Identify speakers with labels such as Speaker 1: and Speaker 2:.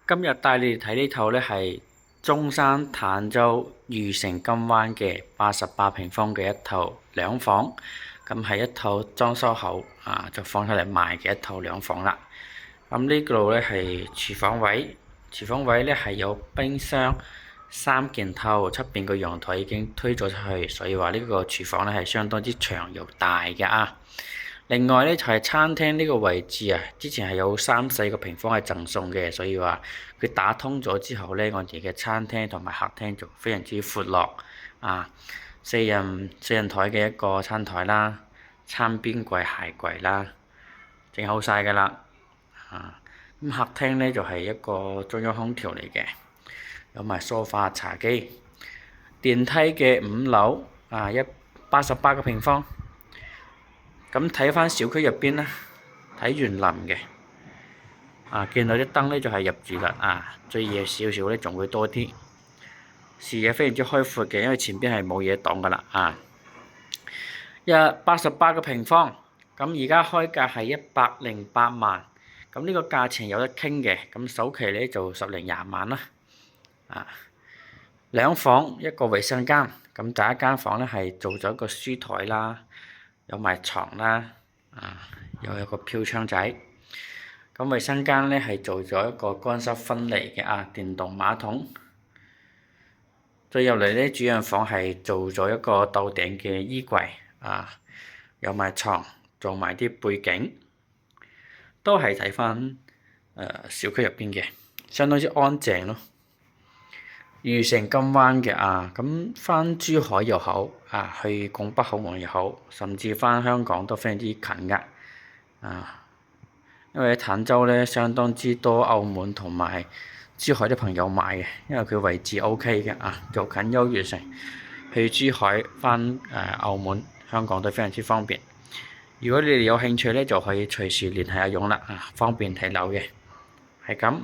Speaker 1: 今日帶你哋睇呢套呢係中山坦洲裕城金灣嘅88平方嘅一套兩房，咁係一套裝修後就放出嚟賣嘅一套兩房啦。咁呢度呢係廚房位，廚房位呢係有冰箱、三件套，出邊個陽台已經推咗出去，所以話呢個廚房呢係相當之長又大嘅啊。另外呢，就係餐廳呢個位置啊，之前係有3、4個平方係贈送嘅，所以話佢打通咗之後呢，我哋嘅餐廳同埋客廳就非常之闊落啊。四人台嘅一個餐台啦，餐邊櫃、鞋櫃啦，整好晒㗎啦啊。咁客廳呢，就係一個中央空調嚟嘅，有埋梳化、茶几。電梯嘅5樓啊，88個平方。咁睇翻小區入邊咧，睇園林嘅見到啲燈咧就係入住啦最夜少少咧仲會多啲，視野非常之開闊嘅，因為前邊係冇嘢擋噶啦88個平方，咁而家開價係108萬，咁呢個價錢有得傾嘅，咁首期咧就10零20萬啦兩房一個衞生間，咁第一間房咧係做咗個書台啦。有埋床啦，又有個飄窗仔。咁衞生間呢係做咗一個乾濕分離嘅電動馬桶。再入嚟呢，主人房係做咗一個斗頂嘅衣櫃有埋床，做埋啲背景，都係睇翻小區入邊嘅，相當之安靜咯。裕城金灣嘅咁翻珠海又好去拱北口岸又好，甚至翻香港都非常之近㗎因為喺坦洲咧相當之多澳門同埋珠海啲朋友買嘅，因為佢位置 OK 嘅就近優越城，去珠海翻澳門、香港都非常之方便。如果你哋有興趣咧，就可以隨時聯繫阿勇啦方便睇樓嘅，係咁。